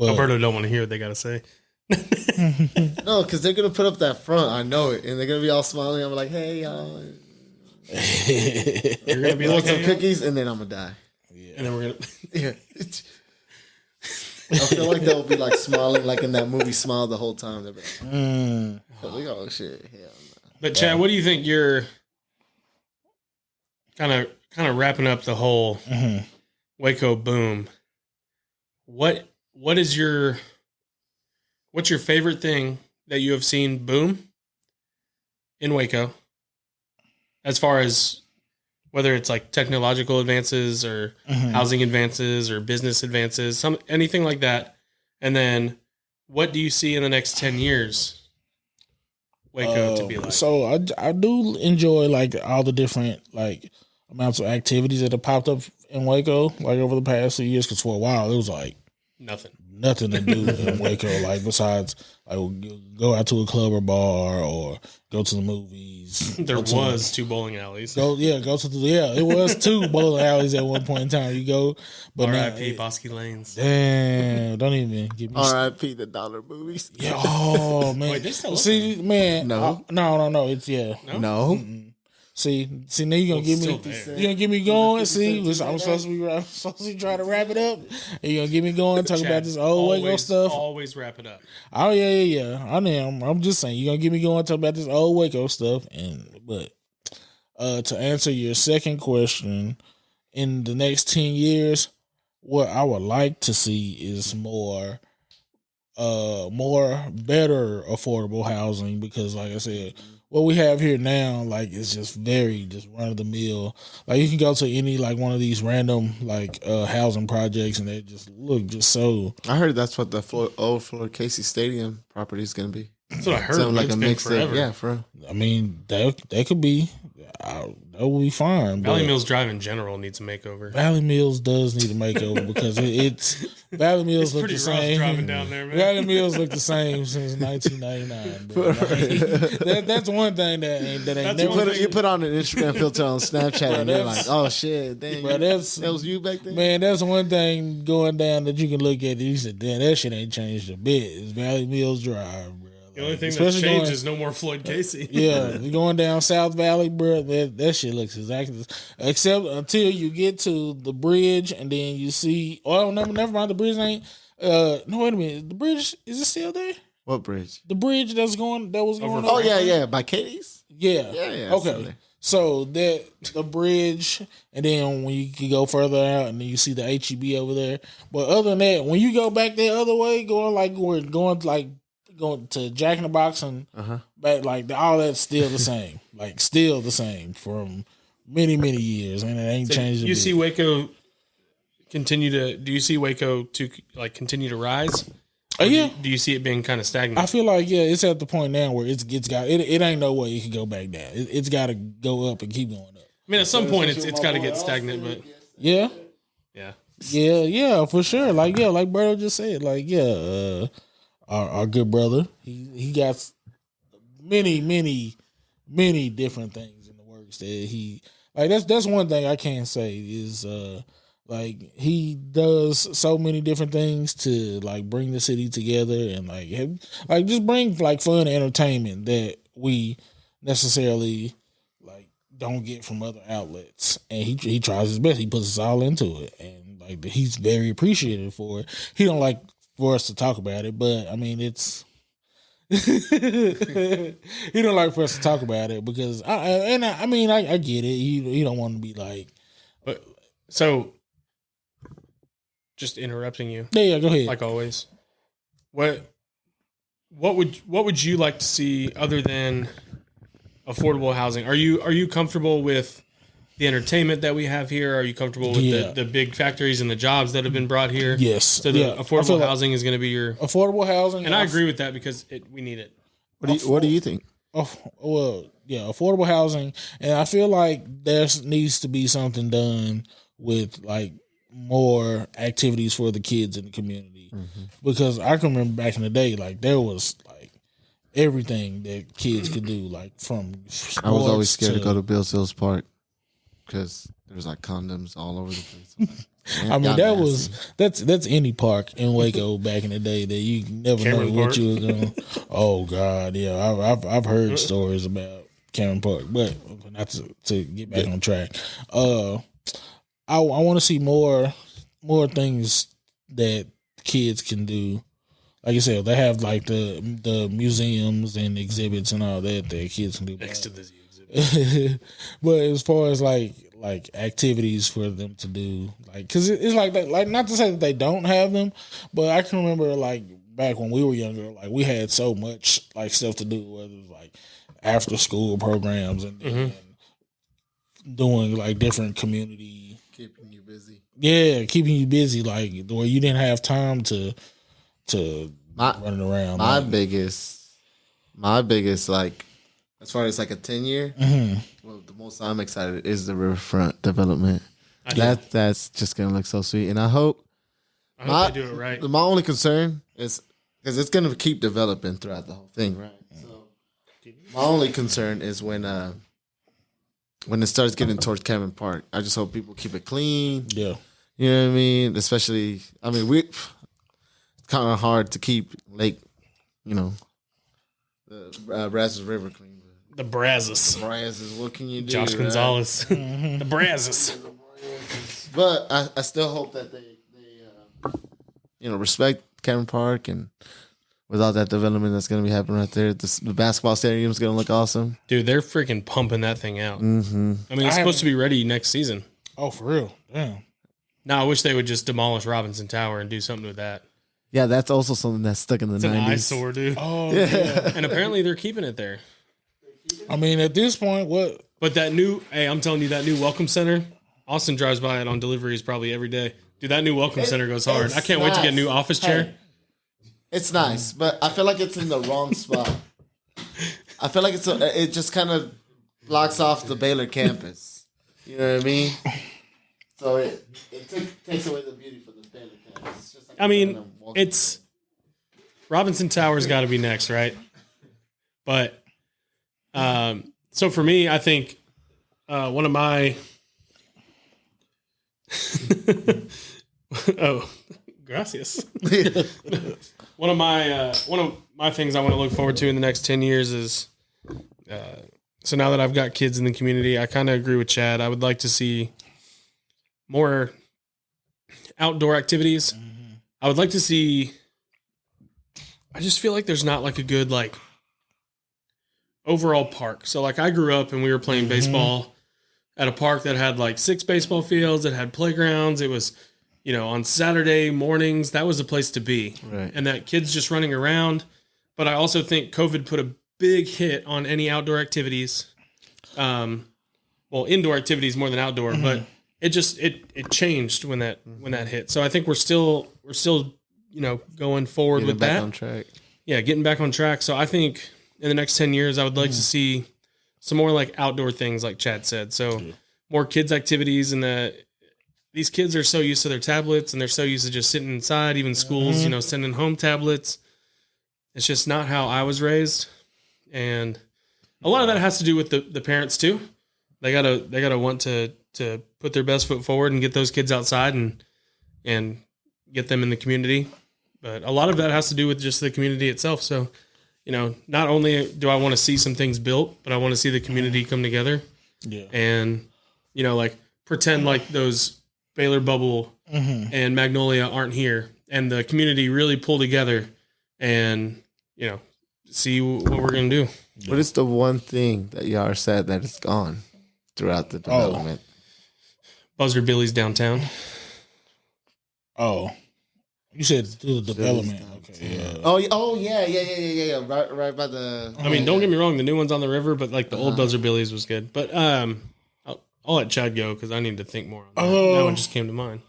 Alberto don't want to hear what they got to say. No, because they're going to put up that front. I know it. And they're going to be all smiling. I'm like, hey, y'all. You're going to be like, some cookies, and then I'm going to die. Yeah. And then we're going to... Yeah. I feel like they'll be like smiling, like in that movie Smile the whole time. They'll be like, oh shit, hell no. But Chad, what do you think you're kind of wrapping up the whole Waco boom? What's your favorite thing that you have seen boom in Waco? As far as whether it's like technological advances or housing advances or business advances, anything like that. And then what do you see in the next 10 years Waco to be like? So I do enjoy like all the different like amounts of activities that have popped up in Waco like over the past few years, because for a while it was like nothing to do in Waco, like besides like go out to a club or bar or go to the movies. There was 2 bowling alleys. It was 2 bowling alleys at one point in time. You go, but R.I.P. Bosque Lanes. Damn, don't even give me R.I.P. the dollar movies. Yeah, oh man. Wait, they still see, man. No. No. It's No. Mm-mm. See, now you're gonna get me going. See, I'm supposed to be trying to wrap it up. And you're gonna get me going, talk about this old Waco stuff. Always wrap it up. Oh yeah. I am. I'm just saying, you're gonna get me going, talk about this old Waco stuff. But to answer your second question, in the next 10 years, what I would like to see is more better affordable housing, because like I said, what we have here now, like, it's just very run of the mill. Like, you can go to any like one of these random like housing projects, and they just look just so. I heard that's what the old Florida Casey Stadium property is going to be. That's what I heard. Sound like it's a been mix forever. Yeah, for real. I mean, that could be. That will be fine. Valley Mills Drive in general needs a makeover. Valley Mills does need a makeover because it's Valley Mills look the same. Driving down there, man. Valley Mills look the same since 1999. Like, that's one thing that ain't never. You put on an Instagram filter on Snapchat and you're like, oh shit, dang, that was you back then. Man, that's one thing going down that you can look at. You said, damn, that shit ain't changed a bit. It's Valley Mills Drive, bro. The only thing that's changed is no more Floyd Casey. Yeah, you're going down South Valley, bro. That shit looks exactly, except until you get to the bridge and then you see. Oh, never mind. The bridge ain't. No, wait a minute. The bridge, is it still there? What bridge? The bridge that was going. Oh yeah, by Katie's. Yeah. Okay. So the bridge, and then when you can go further out, and then you see the HEB over there. But other than that, when you go back the other way, going to Jack in the Box and back, like all that's still the same, like still the same from many years, and it ain't changed. You see Waco continue to? Do you see Waco to like continue to rise? Yeah. Do you see it being kind of stagnant? I feel like it's at the point now where it ain't no way it can go back down. It's got to go up and keep going up. I mean, at some point it's got to get stagnant, but yeah, for sure. Like Berto just said, our good brother, he got many different things in the works that he like. That's one thing I can say is like he does so many different things to like bring the city together and like just bring like fun and entertainment that we necessarily like don't get from other outlets. And he tries his best. He puts us all into it, and like he's very appreciative for it. He don't like for us to talk about it, but I mean, it's he don't like for us to talk about it because I get it. You don't want to be like, but so just interrupting you. Yeah, go ahead. Like always. What would you like to see other than affordable housing? Are you comfortable with the entertainment that we have here? Are you comfortable with the big factories and the jobs that have been brought here? Yes. So the affordable housing is going to be your affordable housing, and I agree with that because we need it. What do you think? Affordable housing, and I feel like there needs to be something done with like more activities for the kids in the community because I can remember back in the day, like there was like everything that kids could do, like from sports I was always scared to go to Bill Sills Park because there was like condoms all over the place. I mean, that's any park in Waco back in the day that you never Cameron know what Park. you were going. Oh God, yeah, I've heard stories about Cameron Park, but not to get back on track. I want to see more things that kids can do. Like I said, they have like the museums and exhibits and all that kids can do. Next to the exhibit. But as far as like activities for them to do, like, because it's like that, like, not to say that they don't have them, but I can remember like back when we were younger, like we had so much like stuff to do, whether it was like after school programs and doing like different community, keeping you busy. Yeah, keeping you busy, like where you didn't have time to running around. My like, biggest like, as far as like a 10-year, well, the most I'm excited is the riverfront development. That's just gonna look so sweet, and I hope they do it right. My only concern is because it's gonna keep developing throughout the whole thing, right? So my only concern is when it starts getting towards Cameron Park. I just hope people keep it clean. Yeah, you know what I mean. Especially, I mean, it's kind of hard to keep Lake, the Brazos River clean. The Brazos. Brazos, what can you do? Josh right? Gonzalez. The Brazos. But I still hope that they respect Cameron Park, and with all that development that's going to be happening right there, the basketball stadium is going to look awesome. Dude, they're freaking pumping that thing out. Mm-hmm. I mean, it's supposed to be ready next season. Oh, for real? Damn. Now, I wish they would just demolish Robinson Tower and do something with that. Yeah, that's also something that's stuck in the 90s. It's an eyesore, dude. Oh, yeah. And apparently they're keeping it there. I mean, at this point, what? But I'm telling you, that new Welcome Center, Austin drives by it on deliveries probably every day. Dude, that new Welcome Center goes hard. I can't wait to get a new office chair. It's nice, but I feel like it's in the wrong spot. I feel like it just kind of blocks off the Baylor campus. You know what I mean? So it takes away the beauty from the Baylor campus. It's just like it's Robinson Tower's got to be next, right? But so for me, I think one of my gracias. One of my things I want to look forward to in the next 10 years is so now that I've got kids in the community, I kind of agree with Chad. I would like to see more outdoor activities. Mm-hmm. I would like to see. I just feel like there's not like a good like overall park. So like I grew up and we were playing baseball at a park that had like 6 baseball fields. It had playgrounds. It was, on Saturday mornings, that was the place to be. Right. And that kids just running around. But I also think COVID put a big hit on any outdoor activities. Indoor activities more than outdoor, but it just, it changed when that hit. So I think we're still, going forward with that. On track. Yeah. Getting back on track. So I think in the next 10 years, I would like to see some more like outdoor things, like Chad said. So more kids activities, and these kids are so used to their tablets and they're so used to just sitting inside, even schools, sending home tablets. It's just not how I was raised. And a lot of that has to do with the parents too. They gotta want to put their best foot forward and get those kids outside and get them in the community. But a lot of that has to do with just the community itself. So, not only do I want to see some things built, but I want to see the community come together. Yeah. And, like pretend like those Baylor Bubble and Magnolia aren't here, and the community really pull together and, see what we're going to do. What is the one thing that y'all are sad that it's gone throughout the development? Buzzard Billy's downtown. Oh. You said through the development. Okay. Yeah. Oh yeah. Right by the. I mean, don't get me wrong. The new one's on the river, but like the old Buzzard Billy's was good. But I'll let Chad go because I need to think more on that. That one just came to mind.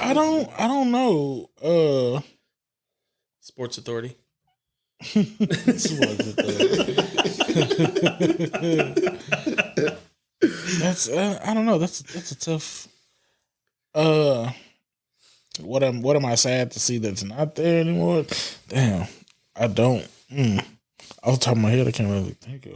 I don't know. Sports Authority. That's I don't know. That's a tough. What am I sad to see that's not there anymore? Damn, I don't. Off the top of my head, I can't really think of.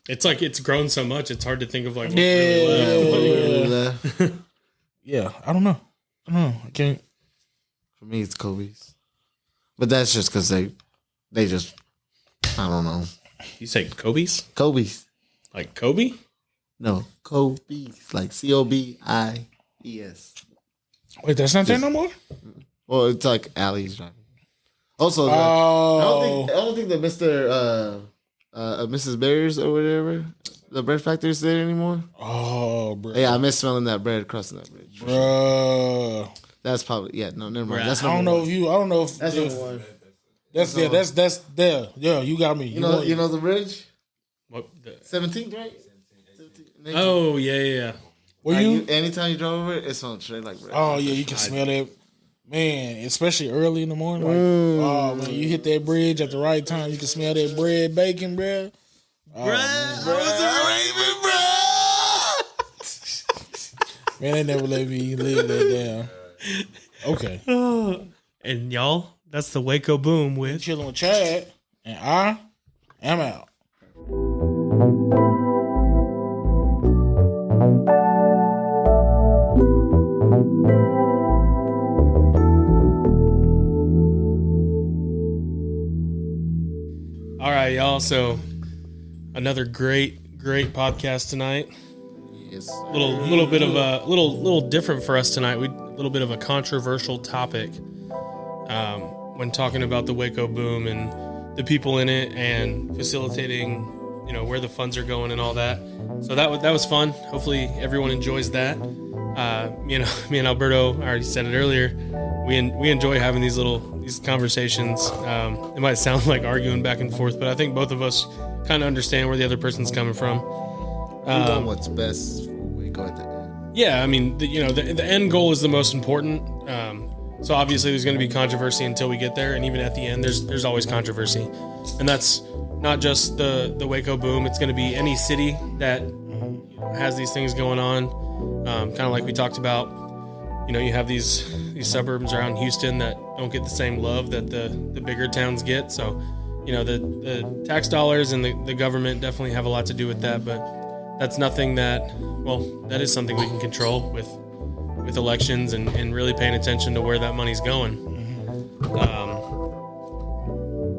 It's like it's grown so much. It's hard to think of like what really left. Yeah, I don't know. I can't. For me, it's Kobe's, but that's just because they just, I don't know. You say Kobe's? Kobe's. Like Kobe? No, Kobe's, like Kobies. Wait, that's not there no more? Well, it's like Allie's driving. Also, Oh. I don't think that Mrs. Bears or whatever, the bread factory is there anymore. Oh, bro. Yeah, I miss smelling that bread crossing that bridge. Bro. That's probably no, never mind. Bruh. That's I don't know if that's number one. That's there. Yeah, you got me. You know the bridge? What? 17th, right? 17th. Oh yeah. Were you? Anytime you drove over it, it smells straight like bread. Oh yeah, you can smell that. Man, especially early in the morning. Like, oh man, you hit that bridge at the right time. You can smell that bread, bacon, bro. Man, they never let me live that down. Okay. And y'all, that's the Waco Boom with Chilling with Chad, and I am out. All right, y'all. So another great podcast tonight. Yes. Little bit of a little different for us tonight. A little bit of a controversial topic when talking about the Waco Boom and the people in it and facilitating, where the funds are going and all that. So that was fun. Hopefully everyone enjoys that. Me and Alberto, I already said it earlier. We enjoy having these conversations. It might sound like arguing back and forth, but I think both of us kind of understand where the other person's coming from. We want what's best for Waco at the end. Yeah, I mean, the end goal is the most important. So obviously there's going to be controversy until we get there, and even at the end, there's always controversy, and that's not just the Waco Boom. It's going to be any city that has these things going on. Kind of like we talked about. You have these suburbs around Houston that don't get the same love that the bigger towns get. So, the tax dollars and the government definitely have a lot to do with that. But that's nothing that is something we can control with elections and really paying attention to where that money's going.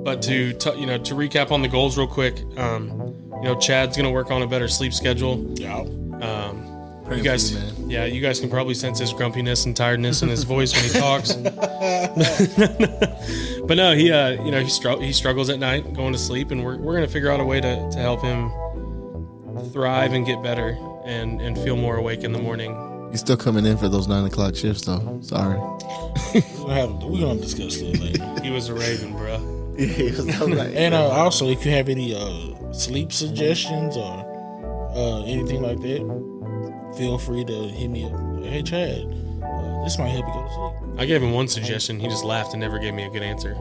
But to recap on the goals real quick, Chad's going to work on a better sleep schedule. Yeah. You guys can probably sense his grumpiness and tiredness in his voice when he talks. But no, he struggles at night going to sleep, and we're gonna figure out a way to help him thrive and get better and feel more awake in the morning. He's still coming in for those 9 o'clock shifts, though. Sorry. We're gonna discuss that later. He was a Raven, bro. Yeah, he was like, And also, if you have any sleep suggestions or anything like that, feel free to hit me up. Hey, Chad, this might help you go to sleep. I gave him one suggestion. He just laughed and never gave me a good answer.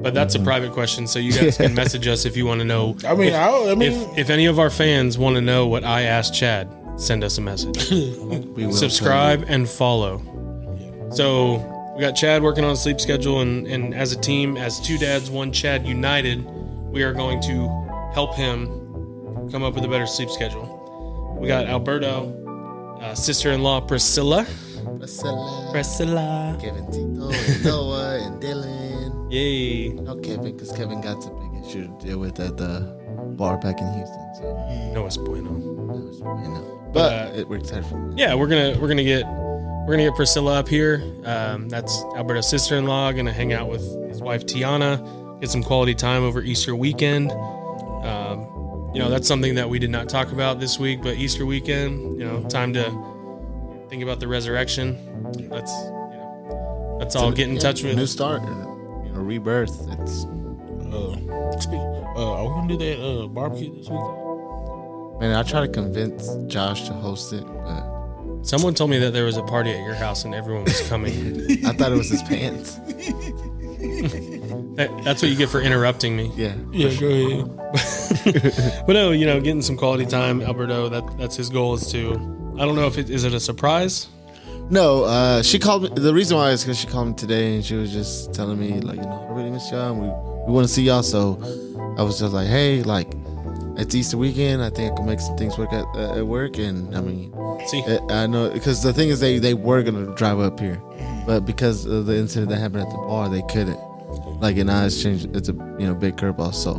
But that's a private question, so you guys can message us if you want to know. If any of our fans want to know what I asked Chad, send us a message. we will Subscribe and follow. Yeah. So we got Chad working on a sleep schedule, and as a team, as two dads, one Chad united, we are going to help him come up with a better sleep schedule. We got Alberto, sister-in-law Priscilla. Kevin, Tito, and Noah, and Dylan. Yay. No Kevin, because Kevin got some big issue to deal with at the bar back in Houston. So Noah's bueno. But we're excited for that. Yeah, we're gonna get Priscilla up here. That's Alberto's sister-in-law. Gonna hang out with his wife Tiana, get some quality time over Easter weekend. That's something that we did not talk about this week, but Easter weekend, time to think about the resurrection. Let's all get in touch with new start, rebirth. It's are we gonna do that barbecue this weekend? Man, I try to convince Josh to host it, but someone told me that there was a party at your house and everyone was coming. I thought it was his pants. That's what you get for interrupting me. Yeah. Yeah, go ahead. But no, getting some quality time, Alberto. That's his goal is to. I don't know if is it a surprise. No, she called me. The reason why is because she called me today and she was just telling me like, I really miss y'all. And we want to see y'all. So I was just like, hey, like it's Easter weekend. I think I can make some things work at work. And I mean, I know because the thing is they were gonna drive up here, but because of the incident that happened at the bar, they couldn't. Like, and now it's changed. It's a big curveball. So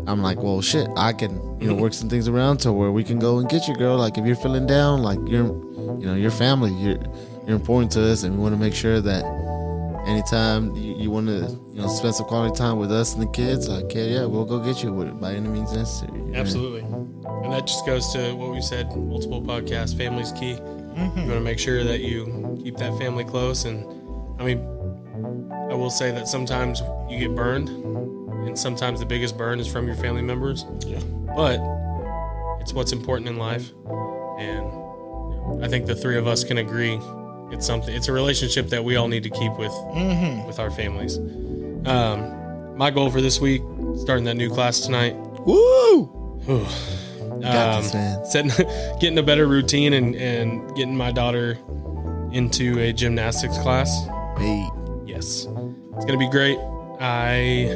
I'm like, well, shit, I can work some things around to where we can go and get you, girl. Like if you're feeling down, like your family, you're important to us, and we want to make sure that anytime you want to spend some quality time with us and the kids, like we'll go get you with it by any means necessary. Absolutely. And that just goes to what we said multiple podcasts. Family's key. You want to make sure that you keep that family close. And I mean, I will say that sometimes you get burned, and sometimes the biggest burn is from your family members. Yeah. But it's what's important in life, and I think the three of us can agree it's a relationship that we all need to keep with our families. My goal for this week, starting that new class tonight. Woo! Got this, man. Getting a better routine and getting my daughter into a gymnastics class. Hey. Yes, it's gonna be great. I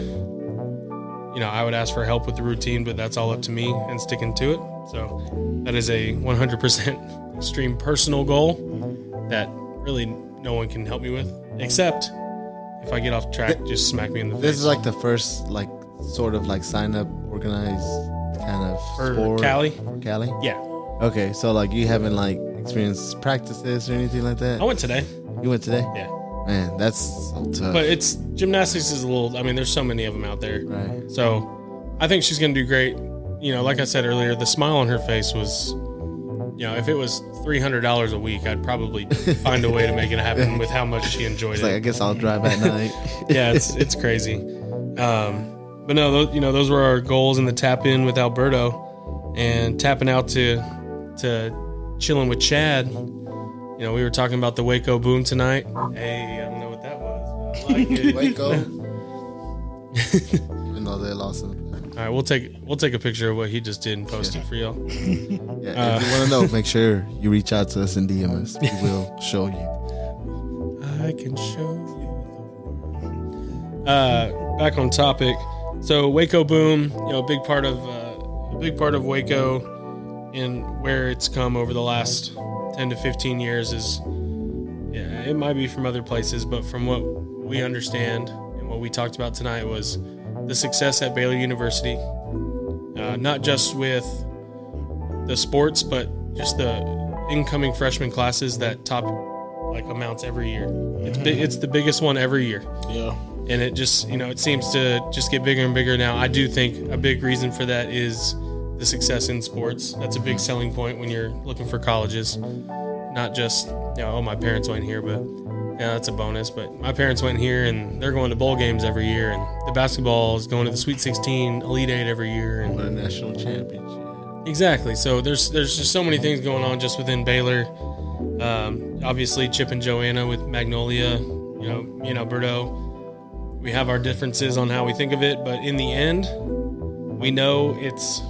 would ask for help with the routine, but that's all up to me and sticking to it. So that is a 100% extreme personal goal that really no one can help me with, except if I get off track, just smack me in the face. This is like the first, like, sort of like sign up, organized kind of for sport. Cali? For Cali? Yeah. Okay, so like you haven't like experienced practices or anything like that? I went today. You went today? Yeah. Man, that's so tough. But gymnastics is there's so many of them out there. Right. So I think she's going to do great. Like I said earlier, the smile on her face was, if it was $300 a week, I'd probably find a way to make it happen with how much she enjoyed it. Like, I guess I'll drive at night. Yeah, it's crazy. But no, those were our goals in the tap in with Alberto and tapping out to chilling with Chad. We were talking about the Waco boom tonight. Hey, I don't know what that was, but I like it. Waco. Even though they lost it. All right, we'll take a picture of what he just did and post it for y'all. Yeah, if you want to know, make sure you reach out to us and DM us. We will show you. I can show you. Back on topic. So Waco boom, a big part of Waco and where it's come over the last 10 to 15 years is, it might be from other places, but from what we understand and what we talked about tonight was the success at Baylor University, not just with the sports, but just the incoming freshman classes that top like amounts every year. It's the biggest one every year. Yeah. And it just, it seems to just get bigger and bigger now. I do think a big reason for that is the success in sports. That's a big selling point when you're looking for colleges. Not just, my parents went here, but that's a bonus. But my parents went here and they're going to bowl games every year. And the basketball is going to the Sweet 16, Elite 8 every year. And a national championship. Exactly. So there's just so many things going on just within Baylor. Obviously, Chip and Joanna with Magnolia, me and Alberto. We have our differences on how we think of it, but in the end, we know it's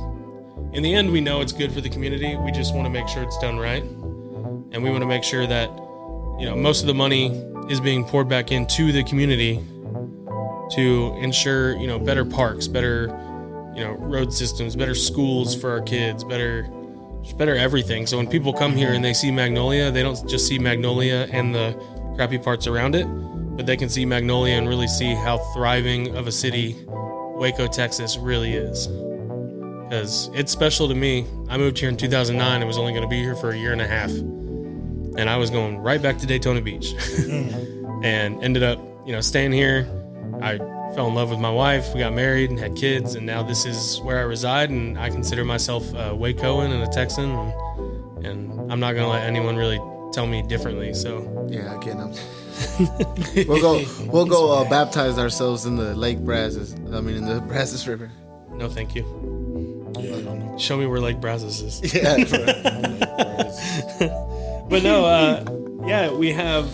good for the community. We just want to make sure it's done right. And we want to make sure that, most of the money is being poured back into the community to ensure, better parks, better, road systems, better schools for our kids, better everything. So when people come here and they see Magnolia, they don't just see Magnolia and the crappy parts around it, but they can see Magnolia and really see how thriving of a city Waco, Texas really is. Because it's special to me. I moved here in 2009 and was only going to be here for a year and a half. And I was going right back to Daytona Beach. And ended up, staying here. I fell in love with my wife. We got married and had kids. And now this is where I reside. And I consider myself a Wacoan and a Texan. And I'm not going to let anyone really tell me differently. So yeah, again, we'll go baptize ourselves in the Lake Brazos. in the Brazos River. No, thank you. Show me where Lake Brazos is. Yeah. But no, we have,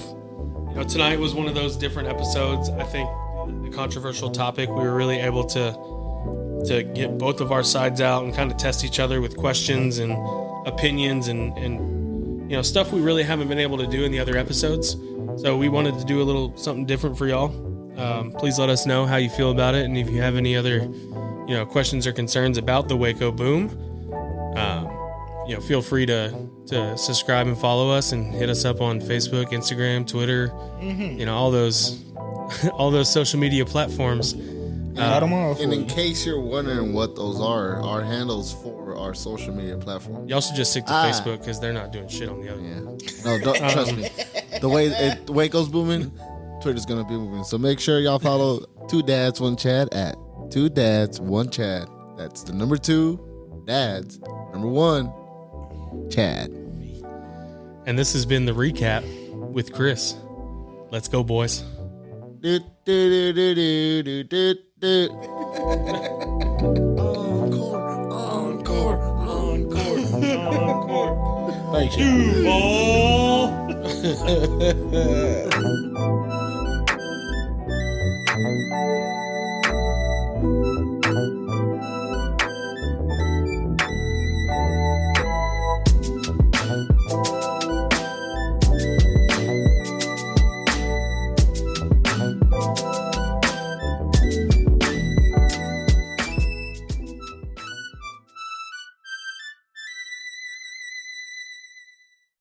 tonight was one of those different episodes. I think a controversial topic. We were really able to to get both of our sides out and kind of test each other with questions and opinions and stuff we really haven't been able to do in the other episodes. So we wanted to do a little something different for y'all. Please let us know how you feel about it, and if you have any other questions or concerns about the Waco boom, feel free to subscribe and follow us and hit us up on Facebook, Instagram, Twitter, all those social media platforms. And in case you're wondering what those are, our handles for our social media platform. Y'all should just stick to Facebook because they're not doing shit on the other one. No, don't trust me. The way Waco's booming, Twitter's gonna be moving. So make sure y'all follow 2 Dads 1 Chad at 2 Dads 1 Chad. That's the number 2 Dads, number 1 Chad. And this has been the recap with Kris. Let's go, boys. Encore. Thank you. Duval.